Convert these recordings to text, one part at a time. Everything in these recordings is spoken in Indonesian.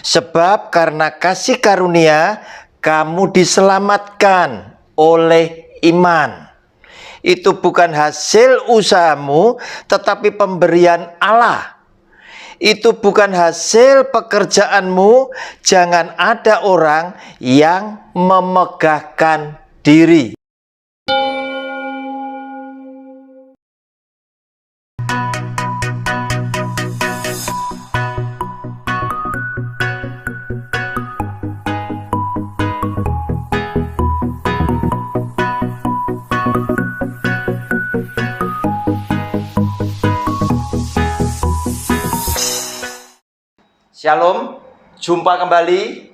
Sebab karena kasih karunia kamu diselamatkan oleh iman. Itu bukan hasil usahamu, tetapi pemberian Allah. Itu bukan hasil pekerjaanmu. Jangan ada orang yang memegahkan diri. Shalom, jumpa kembali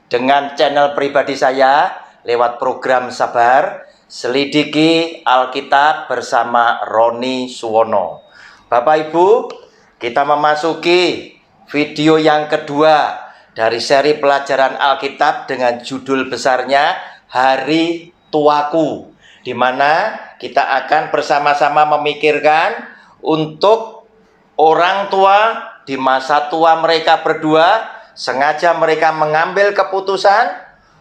dengan channel pribadi saya lewat program Sabar Selidiki Alkitab bersama Roni Suwono. Bapak Ibu, kita memasuki video yang kedua dari seri pelajaran Alkitab dengan judul besarnya Hari Tuaku, di mana kita akan bersama-sama memikirkan untuk orang tua di masa tua mereka berdua. Sengaja mereka mengambil keputusan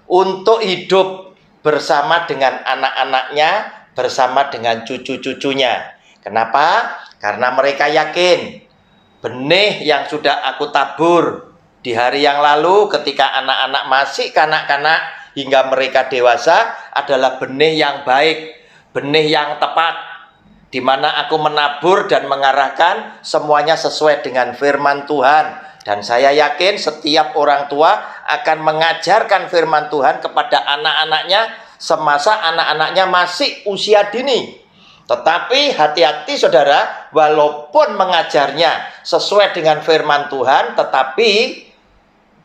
untuk hidup bersama dengan anak-anaknya, bersama dengan cucu-cucunya. Kenapa? Karena mereka yakin benih yang sudah aku tabur di hari yang lalu ketika anak-anak masih kanak-kanak hingga mereka dewasa adalah benih yang baik, benih yang tepat, di mana aku menabur dan mengarahkan semuanya sesuai dengan firman Tuhan. Dan saya yakin setiap orang tua akan mengajarkan firman Tuhan kepada anak-anaknya semasa anak-anaknya masih usia dini. Tetapi hati-hati saudara, walaupun mengajarnya sesuai dengan firman Tuhan, tetapi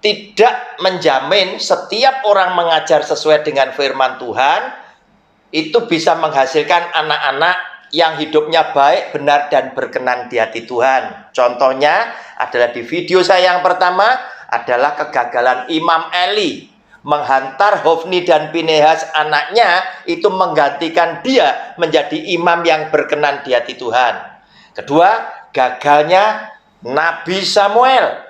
tidak menjamin setiap orang mengajar sesuai dengan firman Tuhan itu bisa menghasilkan anak-anak yang hidupnya baik, benar, dan berkenan di hati Tuhan. Contohnya adalah di video saya yang pertama adalah kegagalan Imam Eli menghantar Hofni dan Pinehas anaknya itu menggantikan dia menjadi imam yang berkenan di hati Tuhan. Kedua, gagalnya Nabi Samuel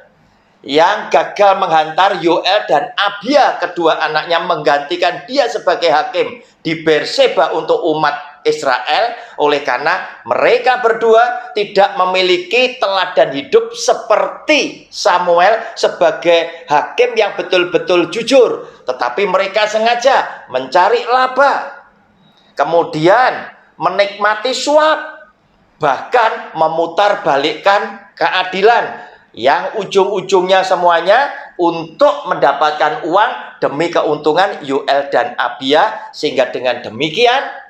yang gagal menghantar Yoel dan Abia, kedua anaknya, menggantikan dia sebagai hakim di Berseba untuk umat Israel, oleh karena mereka berdua tidak memiliki teladan hidup seperti Samuel sebagai hakim yang betul-betul jujur, tetapi mereka sengaja mencari laba, kemudian menikmati suap, bahkan memutarbalikkan keadilan yang ujung-ujungnya semuanya untuk mendapatkan uang demi keuntungan Yoel dan Abia, sehingga dengan demikian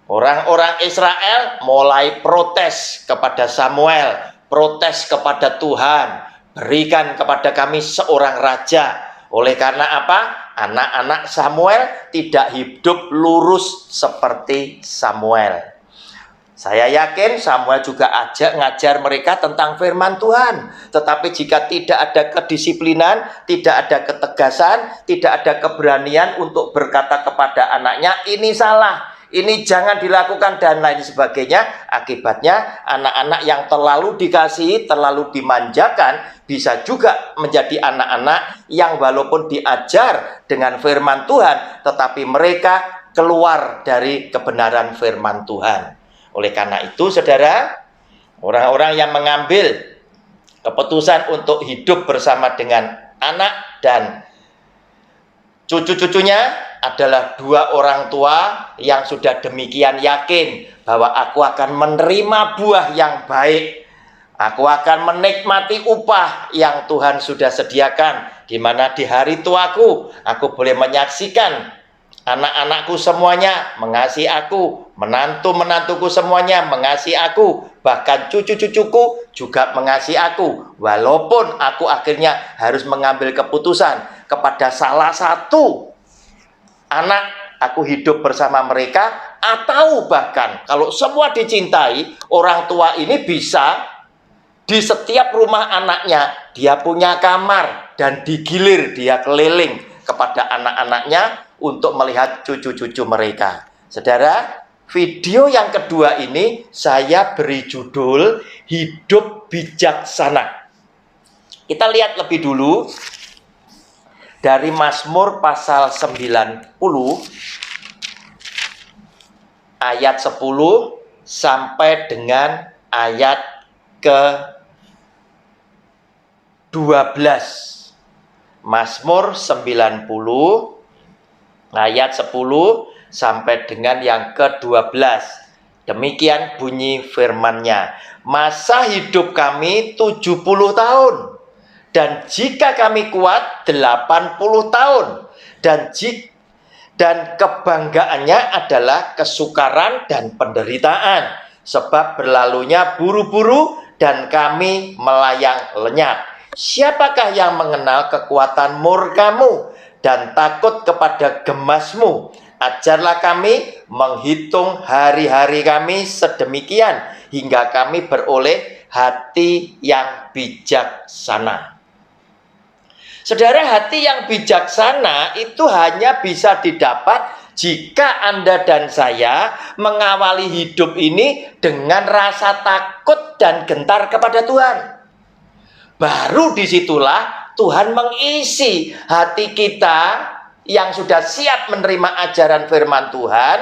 orang-orang Israel mulai protes kepada Samuel, protes kepada Tuhan, berikan kepada kami seorang raja. Oleh karena apa? Anak-anak Samuel tidak hidup lurus seperti Samuel. Saya yakin Samuel juga ngajar mereka tentang firman Tuhan. Tetapi jika tidak ada kedisiplinan, tidak ada ketegasan, tidak ada keberanian untuk berkata kepada anaknya, ini salah, ini jangan dilakukan, dan lain sebagainya, akibatnya anak-anak yang terlalu dikasihi, terlalu dimanjakan, bisa juga menjadi anak-anak yang walaupun diajar dengan firman Tuhan, tetapi mereka keluar dari kebenaran firman Tuhan. Oleh karena itu saudara, orang-orang yang mengambil keputusan untuk hidup bersama dengan anak dan cucu-cucunya adalah dua orang tua yang sudah demikian yakin bahwa aku akan menerima buah yang baik, aku akan menikmati upah yang Tuhan sudah sediakan, di mana di hari tuaku aku boleh menyaksikan anak-anakku semuanya mengasihi aku, menantu-menantuku semuanya mengasihi aku, bahkan cucu-cucuku juga mengasihi aku, walaupun aku akhirnya harus mengambil keputusan kepada salah satu anak aku hidup bersama mereka, atau bahkan kalau semua dicintai, orang tua ini bisa di setiap rumah anaknya dia punya kamar dan digilir dia keliling kepada anak-anaknya untuk melihat cucu-cucu mereka. Saudara, video yang kedua ini saya beri judul Hidup Bijaksana. Kita lihat lebih dulu dari Mazmur pasal 90 ayat 10 sampai dengan ayat ke-12. Mazmur 90 ayat 10 sampai dengan yang ke-12. Demikian bunyi firman-Nya. Masa hidup kami 70 tahun. Dan jika kami kuat 80 tahun. Dan kebanggaannya adalah kesukaran dan penderitaan. Sebab berlalunya buru-buru dan kami melayang lenyap. Siapakah yang mengenal kekuatan murkamu dan takut kepada gemasmu? Ajarlah kami menghitung hari-hari kami sedemikian hingga kami beroleh hati yang bijaksana. Saudara, hati yang bijaksana itu hanya bisa didapat jika Anda dan saya mengawali hidup ini dengan rasa takut dan gentar kepada Tuhan. Baru disitulah Tuhan mengisi hati kita yang sudah siap menerima ajaran firman Tuhan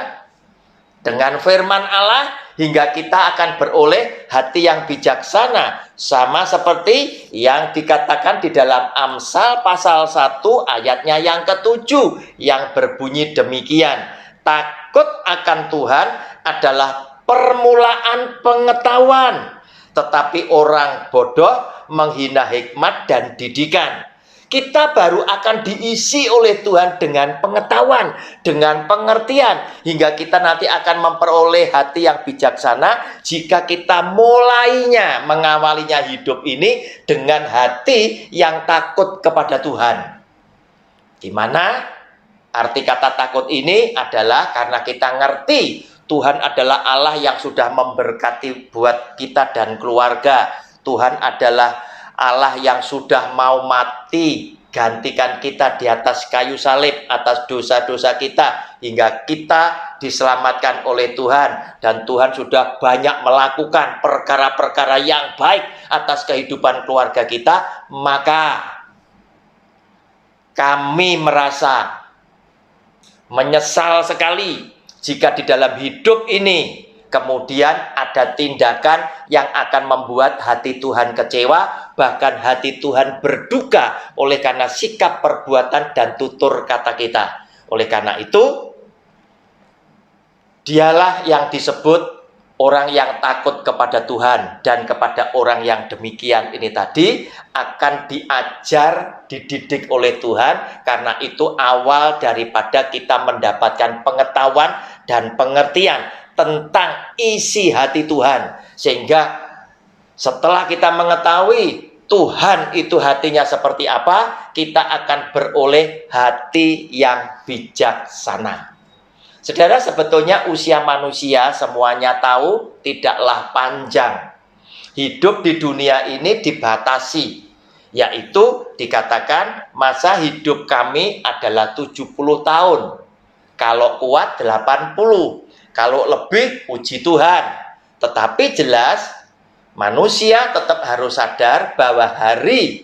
dengan firman Allah, hingga kita akan beroleh hati yang bijaksana. Sama seperti yang dikatakan di dalam Amsal pasal 1 ayatnya yang ke-7 yang berbunyi demikian. Takut akan Tuhan adalah permulaan pengetahuan, tetapi orang bodoh menghina hikmat dan didikan. Kita baru akan diisi oleh Tuhan dengan pengetahuan, dengan pengertian, hingga kita nanti akan memperoleh hati yang bijaksana jika kita mulainya mengawalinya hidup ini dengan hati yang takut kepada Tuhan. Di mana arti kata takut ini adalah karena kita ngerti Tuhan adalah Allah yang sudah memberkati buat kita dan keluarga. Tuhan adalah Allah yang sudah mau mati gantikan kita di atas kayu salib atas dosa-dosa kita hingga kita diselamatkan oleh Tuhan, dan Tuhan sudah banyak melakukan perkara-perkara yang baik atas kehidupan keluarga kita. Maka kami merasa menyesal sekali jika di dalam hidup ini kemudian ada tindakan yang akan membuat hati Tuhan kecewa, bahkan hati Tuhan berduka oleh karena sikap, perbuatan, dan tutur kata kita. Oleh karena itu, dialah yang disebut orang yang takut kepada Tuhan, dan kepada orang yang demikian ini tadi akan diajar, dididik oleh Tuhan, karena itu awal daripada kita mendapatkan pengetahuan dan pengertian tentang isi hati Tuhan. Sehingga setelah kita mengetahui Tuhan itu hatinya seperti apa, kita akan beroleh hati yang bijaksana. Saudara, sebetulnya usia manusia semuanya tahu tidaklah panjang. Hidup di dunia ini dibatasi, yaitu dikatakan masa hidup kami adalah 70 tahun. Kalau kuat 80. Kalau lebih, puji Tuhan. Tetapi jelas, manusia tetap harus sadar bahwa hari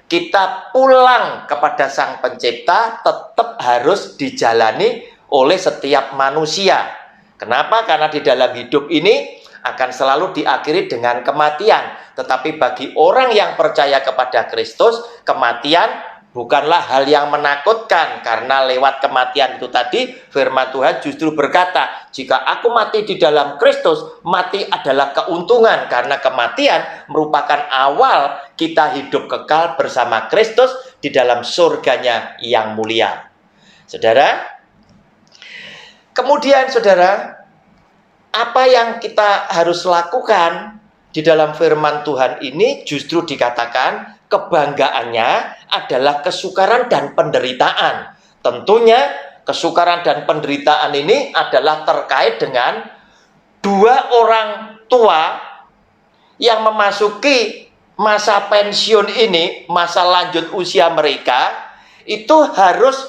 kita pulang kepada Sang Pencipta tetap harus dijalani oleh setiap manusia. Kenapa? Karena di dalam hidup ini akan selalu diakhiri dengan kematian. Tetapi bagi orang yang percaya kepada Kristus, kematian bukanlah hal yang menakutkan, karena lewat kematian itu tadi firman Tuhan justru berkata, jika aku mati di dalam Kristus, mati adalah keuntungan, karena kematian merupakan awal kita hidup kekal bersama Kristus di dalam surganya yang mulia. Saudara, kemudian saudara, apa yang kita harus lakukan di dalam firman Tuhan ini justru dikatakan kebanggaannya adalah kesukaran dan penderitaan. Tentunya kesukaran dan penderitaan ini adalah terkait dengan dua orang tua yang memasuki masa pensiun ini, masa lanjut usia mereka, itu harus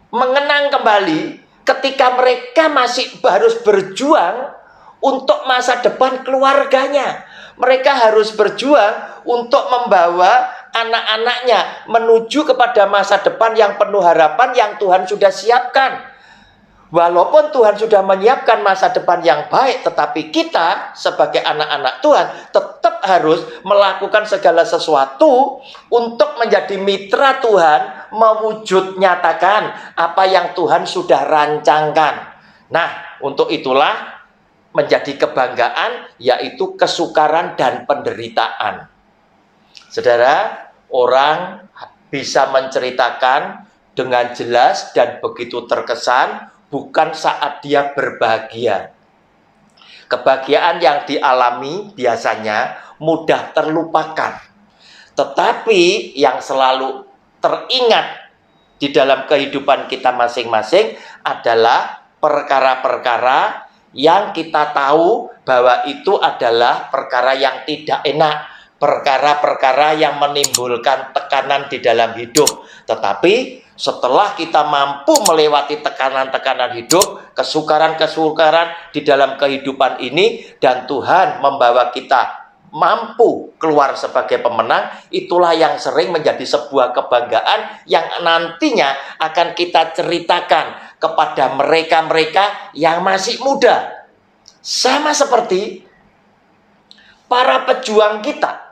mengenang kembali ketika mereka masih harus berjuang untuk masa depan keluarganya. Mereka harus berjuang untuk membawa anak-anaknya menuju kepada masa depan yang penuh harapan yang Tuhan sudah siapkan. Walaupun Tuhan sudah menyiapkan masa depan yang baik, tetapi kita sebagai anak-anak Tuhan tetap harus melakukan segala sesuatu untuk menjadi mitra Tuhan, mewujud nyatakan apa yang Tuhan sudah rancangkan. Nah, untuk itulah menjadi kebanggaan, yaitu kesukaran dan penderitaan. Saudara, orang bisa menceritakan dengan jelas dan begitu terkesan bukan saat dia berbahagia. Kebahagiaan yang dialami biasanya mudah terlupakan. Tetapi yang selalu teringat di dalam kehidupan kita masing-masing adalah perkara-perkara yang kita tahu bahwa itu adalah perkara yang tidak enak, perkara-perkara yang menimbulkan tekanan di dalam hidup. Tetapi setelah kita mampu melewati tekanan-tekanan hidup, kesukaran-kesukaran di dalam kehidupan ini, dan Tuhan membawa kita mampu keluar sebagai pemenang, itulah yang sering menjadi sebuah kebanggaan yang nantinya akan kita ceritakan kepada mereka-mereka yang masih muda. Sama seperti para pejuang kita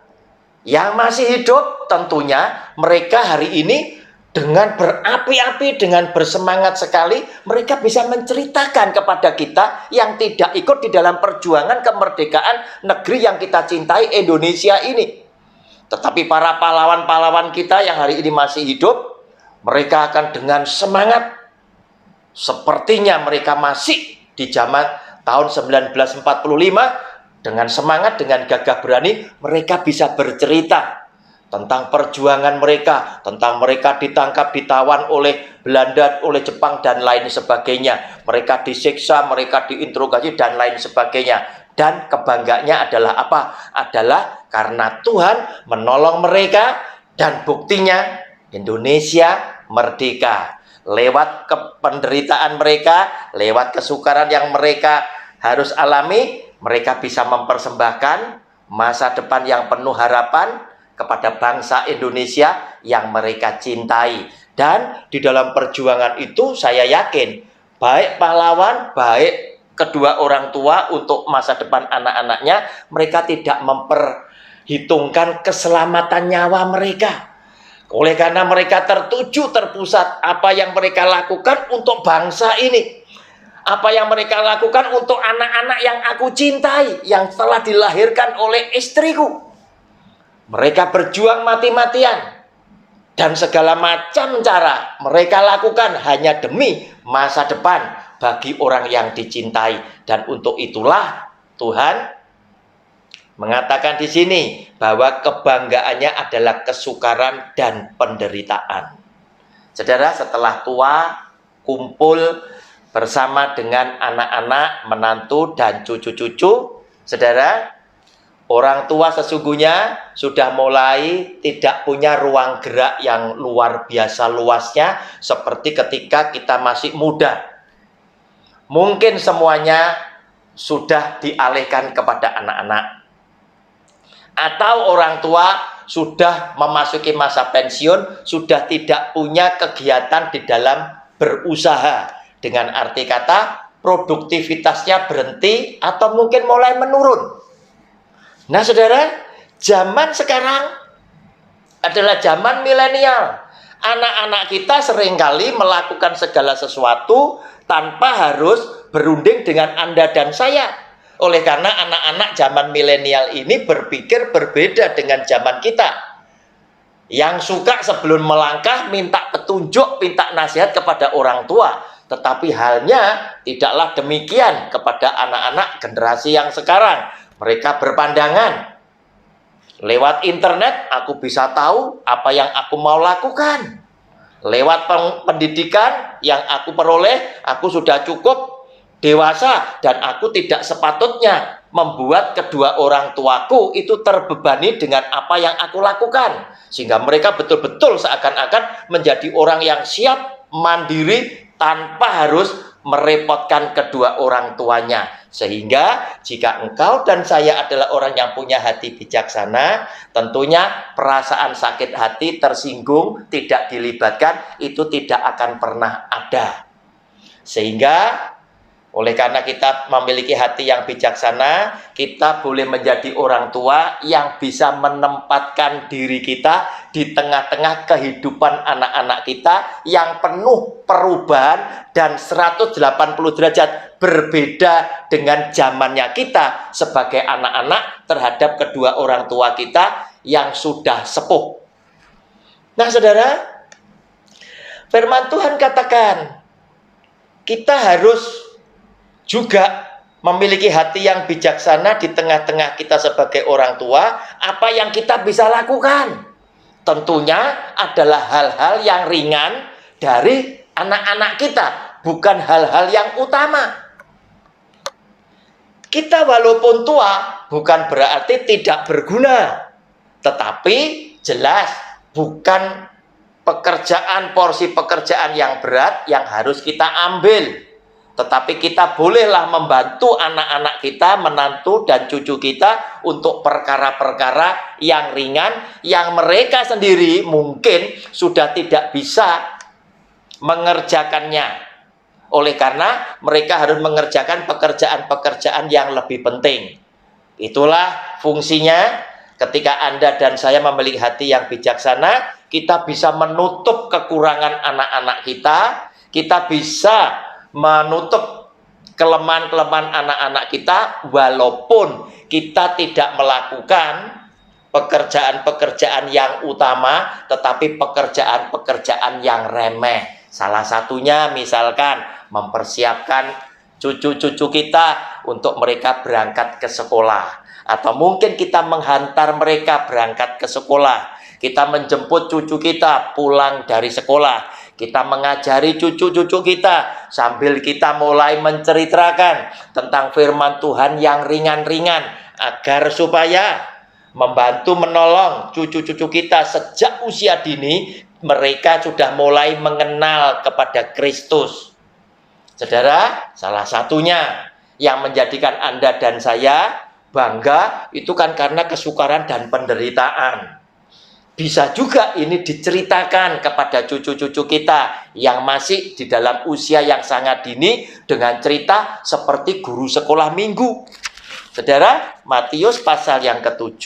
yang masih hidup, tentunya mereka hari ini dengan berapi-api, dengan bersemangat sekali, mereka bisa menceritakan kepada kita yang tidak ikut di dalam perjuangan kemerdekaan negeri yang kita cintai, Indonesia ini. Tetapi para pahlawan-pahlawan kita yang hari ini masih hidup, mereka akan dengan semangat, sepertinya mereka masih di zaman tahun 1945, dengan semangat, dengan gagah berani, mereka bisa bercerita tentang perjuangan mereka, tentang mereka ditangkap, ditawan oleh Belanda, oleh Jepang, dan lain sebagainya. Mereka disiksa, mereka diinterogasi, dan lain sebagainya. Dan kebanggaannya adalah apa? Adalah karena Tuhan menolong mereka, dan buktinya Indonesia merdeka. Lewat penderitaan mereka, lewat kesukaran yang mereka harus alami, mereka bisa mempersembahkan masa depan yang penuh harapan kepada bangsa Indonesia yang mereka cintai. Dan di dalam perjuangan itu saya yakin, baik pahlawan, baik kedua orang tua untuk masa depan anak-anaknya, mereka tidak memperhitungkan keselamatan nyawa mereka. Oleh karena mereka tertuju, terpusat apa yang mereka lakukan untuk bangsa ini, apa yang mereka lakukan untuk anak-anak yang aku cintai, yang telah dilahirkan oleh istriku. Mereka berjuang mati-matian, dan segala macam cara mereka lakukan hanya demi masa depan bagi orang yang dicintai. Dan untuk itulah Tuhan mengatakan di sini bahwa kebanggaannya adalah kesukaran dan penderitaan. Saudara, setelah tua, kumpul bersama dengan anak-anak, menantu, dan cucu-cucu, saudara, orang tua sesungguhnya sudah mulai tidak punya ruang gerak yang luar biasa luasnya seperti ketika kita masih muda. Mungkin semuanya sudah dialihkan kepada anak-anak. Atau orang tua sudah memasuki masa pensiun, sudah tidak punya kegiatan di dalam berusaha. Dengan arti kata, produktivitasnya berhenti atau mungkin mulai menurun. Nah saudara, zaman sekarang adalah zaman milenial. Anak-anak kita seringkali melakukan segala sesuatu tanpa harus berunding dengan Anda dan saya. Oleh karena anak-anak zaman milenial ini berpikir berbeda dengan zaman kita, yang suka sebelum melangkah minta petunjuk, minta nasihat kepada orang tua. Tetapi halnya tidaklah demikian kepada anak-anak generasi yang sekarang. Mereka berpandangan, lewat internet aku bisa tahu apa yang aku mau lakukan. Lewat pendidikan yang aku peroleh, aku sudah cukup dewasa dan aku tidak sepatutnya membuat kedua orang tuaku itu terbebani dengan apa yang aku lakukan. Sehingga mereka betul-betul seakan-akan menjadi orang yang siap, mandiri, tanpa harus merepotkan kedua orang tuanya. Sehingga jika engkau dan saya adalah orang yang punya hati bijaksana, tentunya perasaan sakit hati, tersinggung, tidak dilibatkan, itu tidak akan pernah ada. Sehingga oleh karena kita memiliki hati yang bijaksana, kita boleh menjadi orang tua yang bisa menempatkan diri kita di tengah-tengah kehidupan anak-anak kita yang penuh perubahan dan 180 derajat berbeda dengan zamannya kita sebagai anak-anak terhadap kedua orang tua kita yang sudah sepuh. Nah, saudara, firman Tuhan katakan, kita harus juga memiliki hati yang bijaksana di tengah-tengah kita sebagai orang tua. Apa yang kita bisa lakukan? Tentunya adalah hal-hal yang ringan dari anak-anak kita, bukan hal-hal yang utama. Kita walaupun tua, bukan berarti tidak berguna. Tetapi jelas bukan porsi pekerjaan yang berat yang harus kita ambil. Tetapi kita bolehlah membantu anak-anak kita, menantu dan cucu kita untuk perkara-perkara yang ringan, yang mereka sendiri mungkin sudah tidak bisa mengerjakannya. Oleh karena mereka harus mengerjakan pekerjaan-pekerjaan yang lebih penting. Itulah fungsinya ketika Anda dan saya memiliki hati yang bijaksana, kita bisa menutup kekurangan anak-anak kita, kita bisa menutup kelemahan-kelemahan anak-anak kita walaupun kita tidak melakukan pekerjaan-pekerjaan yang utama, tetapi pekerjaan-pekerjaan yang remeh. Salah satunya misalkan mempersiapkan cucu-cucu kita untuk mereka berangkat ke sekolah, atau mungkin kita menghantar mereka berangkat ke sekolah, kita menjemput cucu kita pulang dari sekolah, kita mengajari cucu-cucu kita sambil kita mulai menceritakan tentang firman Tuhan yang ringan-ringan agar supaya membantu menolong cucu-cucu kita sejak usia dini mereka sudah mulai mengenal kepada Kristus. Saudara, salah satunya yang menjadikan Anda dan saya bangga itu kan karena kesukaran dan penderitaan. Bisa juga ini diceritakan kepada cucu-cucu kita yang masih di dalam usia yang sangat dini dengan cerita seperti guru sekolah minggu. Saudara, Matius pasal yang ke-7,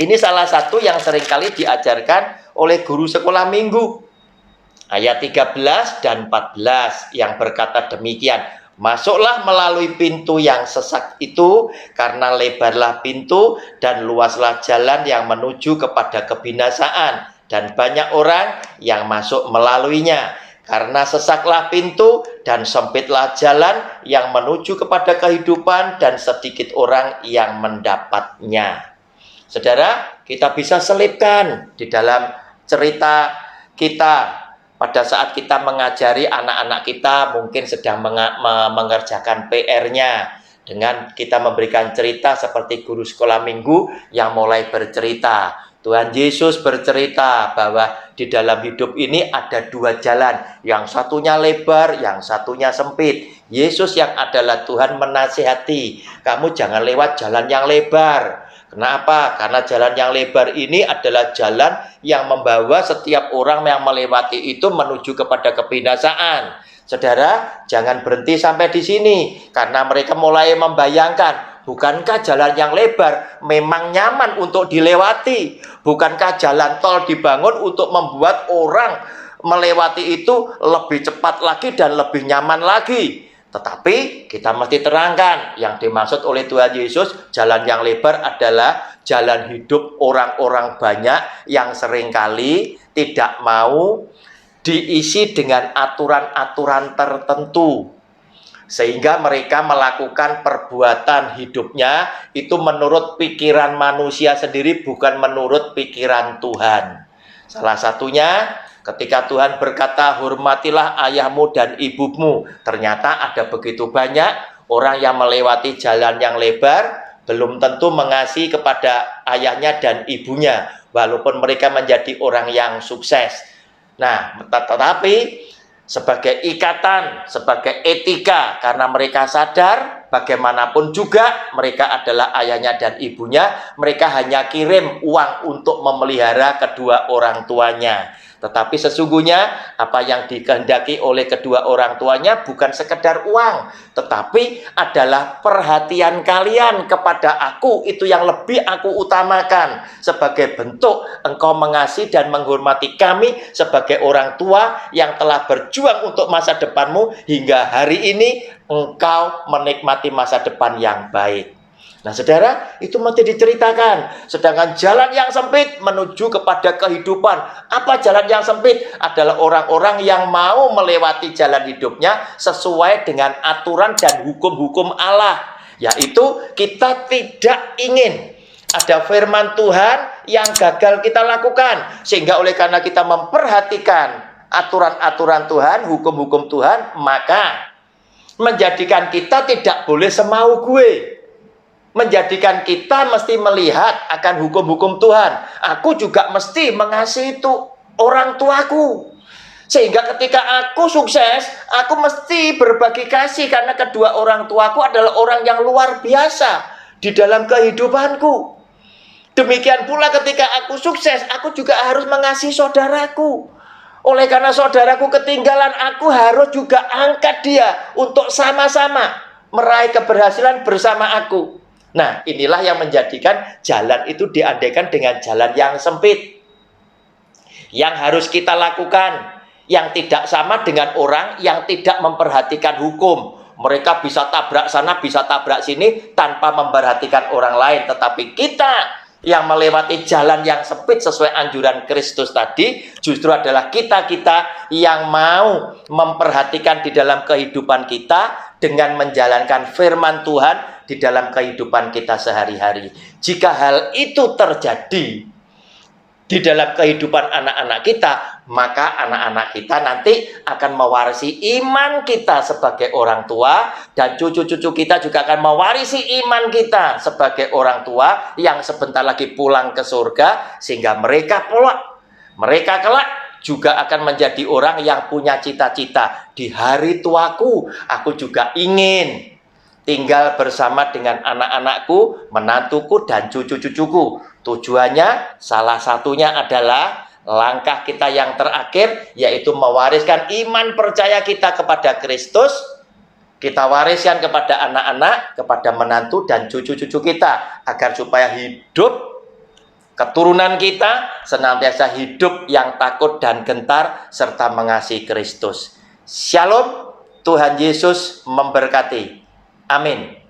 ini salah satu yang seringkali diajarkan oleh guru sekolah minggu. Ayat 13 dan 14 yang berkata demikian. Masuklah melalui pintu yang sesak itu, karena lebarlah pintu dan luaslah jalan yang menuju kepada kebinasaan, dan banyak orang yang masuk melaluinya. Karena sesaklah pintu dan sempitlah jalan yang menuju kepada kehidupan, dan sedikit orang yang mendapatnya. Saudara, kita bisa selipkan di dalam cerita kita pada saat kita mengajari anak-anak kita mungkin sedang mengerjakan PR-nya, dengan kita memberikan cerita seperti guru sekolah minggu yang mulai bercerita. Tuhan Yesus bercerita bahwa di dalam hidup ini ada dua jalan, yang satunya lebar, yang satunya sempit. Yesus yang adalah Tuhan menasihati, kamu jangan lewat jalan yang lebar. Kenapa? Karena jalan yang lebar ini adalah jalan yang membawa setiap orang yang melewati itu menuju kepada kebinasaan. Saudara, jangan berhenti sampai di sini, karena mereka mulai membayangkan, bukankah jalan yang lebar memang nyaman untuk dilewati? Bukankah jalan tol dibangun untuk membuat orang melewati itu lebih cepat lagi dan lebih nyaman lagi? Tetapi kita mesti terangkan, yang dimaksud oleh Tuhan Yesus, jalan yang lebar adalah jalan hidup orang-orang banyak yang seringkali tidak mau diisi dengan aturan-aturan tertentu. Sehingga mereka melakukan perbuatan hidupnya itu menurut pikiran manusia sendiri, bukan menurut pikiran Tuhan. Salah satunya ketika Tuhan berkata, hormatilah ayahmu dan ibumu. Ternyata ada begitu banyak orang yang melewati jalan yang lebar, belum tentu mengasihi kepada ayahnya dan ibunya, walaupun mereka menjadi orang yang sukses. Nah, tetapi sebagai ikatan, sebagai etika, karena mereka sadar bagaimanapun juga mereka adalah ayahnya dan ibunya. Mereka hanya kirim uang untuk memelihara kedua orang tuanya. Tetapi sesungguhnya apa yang dikehendaki oleh kedua orang tuanya bukan sekedar uang, tetapi adalah perhatian kalian kepada aku. Itu yang lebih aku utamakan. Sebagai bentuk engkau mengasihi dan menghormati kami sebagai orang tua yang telah berjuang untuk masa depanmu, hingga hari ini engkau menikmati masa depan yang baik. Nah saudara, itu mesti diceritakan. Sedangkan jalan yang sempit menuju kepada kehidupan. Apa jalan yang sempit? Adalah orang-orang yang mau melewati jalan hidupnya sesuai dengan aturan dan hukum-hukum Allah. Yaitu kita tidak ingin ada firman Tuhan yang gagal kita lakukan. Sehingga oleh karena kita memperhatikan aturan-aturan Tuhan, hukum-hukum Tuhan, maka menjadikan kita tidak boleh semau gue. Menjadikan kita mesti melihat akan hukum-hukum Tuhan. Aku juga mesti mengasihi itu orang tuaku. Sehingga ketika aku sukses, aku mesti berbagi kasih karena kedua orang tuaku adalah orang yang luar biasa di dalam kehidupanku. Demikian pula ketika aku sukses, aku juga harus mengasihi saudaraku. Oleh karena saudaraku ketinggalan, aku harus juga angkat dia untuk sama-sama meraih keberhasilan bersama aku. Nah, inilah yang menjadikan jalan itu diandaikan dengan jalan yang sempit. Yang harus kita lakukan, yang tidak sama dengan orang yang tidak memperhatikan hukum. Mereka bisa tabrak sana, bisa tabrak sini tanpa memperhatikan orang lain. Tetapi kita yang melewati jalan yang sempit sesuai anjuran Kristus tadi, justru adalah kita-kita yang mau memperhatikan di dalam kehidupan kita dengan menjalankan firman Tuhan di dalam kehidupan kita sehari-hari. Jika hal itu terjadi di dalam kehidupan anak-anak kita, maka anak-anak kita nanti akan mewarisi iman kita sebagai orang tua, dan cucu-cucu kita juga akan mewarisi iman kita sebagai orang tua yang sebentar lagi pulang ke surga, sehingga mereka kelak juga akan menjadi orang yang punya cita-cita. Di hari tuaku, aku juga ingin tinggal bersama dengan anak-anakku, menantuku, dan cucu-cucuku. Tujuannya salah satunya adalah langkah kita yang terakhir, yaitu mewariskan iman percaya kita kepada Kristus. Kita wariskan kepada anak-anak, kepada menantu dan cucu-cucu kita, agar supaya hidup keturunan kita senantiasa hidup yang takut dan gentar serta mengasihi Kristus. Shalom, Tuhan Yesus memberkati. Amin.